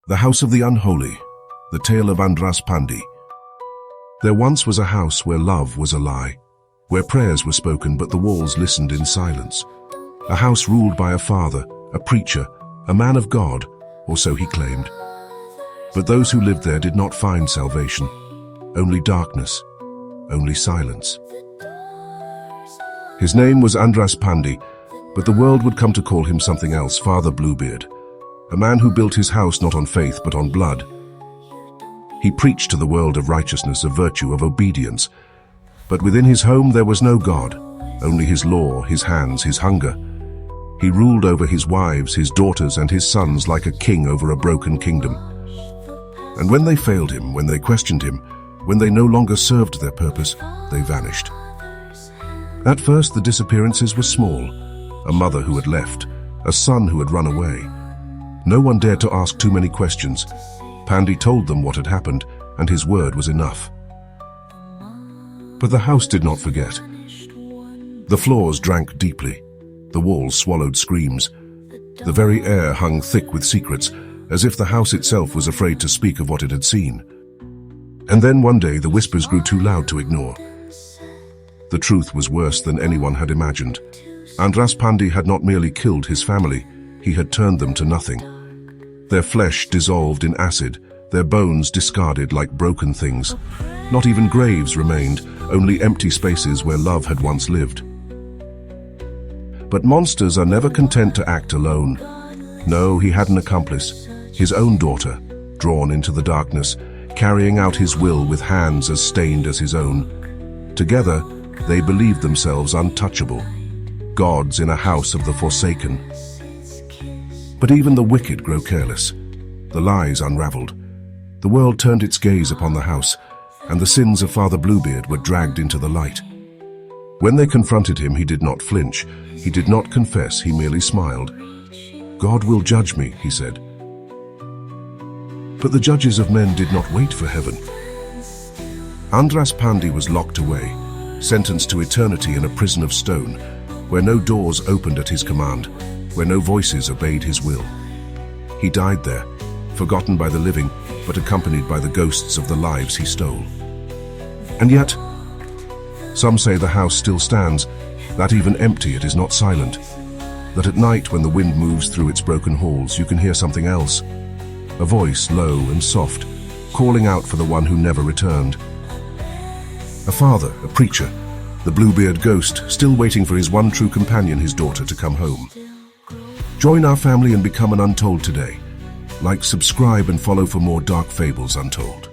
The House of the Unholy, the tale of András Pándy. There once was a house where love was a lie, where prayers were spoken but the walls listened in silence. A house ruled by a father, a preacher, a man of God, or so he claimed. But those who lived there did not find salvation, only darkness, only silence. His name was András Pándy, but the world would come to call him something else, Father Bluebeard. A man who built his house not on faith but on blood. He preached to the world of righteousness, of virtue, of obedience. But within his home there was no God, only his law, his hands, his hunger. He ruled over his wives, his daughters, and his sons like a king over a broken kingdom. And when they failed him, when they questioned him, when they no longer served their purpose, they vanished. At first the disappearances were small. A mother who had left, a son who had run away. No one dared to ask too many questions. Pandi told them what had happened, and his word was enough. But the house did not forget. The floors drank deeply. The walls swallowed screams. The very air hung thick with secrets, as if the house itself was afraid to speak of what it had seen. And then one day the whispers grew too loud to ignore. The truth was worse than anyone had imagined. András Pándy had not merely killed his family, he had turned them to nothing. Their flesh dissolved in acid, their bones discarded like broken things. Not even graves remained, only empty spaces where love had once lived. But monsters are never content to act alone. No, he had an accomplice, his own daughter, drawn into the darkness, carrying out his will with hands as stained as his own. Together, they believed themselves untouchable, gods in a house of the forsaken. But even the wicked grow careless. The lies unraveled. The world turned its gaze upon the house, and the sins of Father Bluebeard were dragged into the light. When they confronted him, he did not flinch. He did not confess, he merely smiled. "God will judge me," he said. But the judges of men did not wait for heaven. András Pándy was locked away, sentenced to eternity in a prison of stone, where no doors opened at his command, where no voices obeyed his will. He died there, forgotten by the living, but accompanied by the ghosts of the lives he stole. And yet, some say the house still stands, that even empty it is not silent, that at night when the wind moves through its broken halls you can hear something else, a voice low and soft, calling out for the one who never returned. A father, a preacher, the Bluebeard ghost, still waiting for his one true companion, his daughter, to come home. Join our family and become an Untold today. Like, subscribe, and follow for more dark fables untold.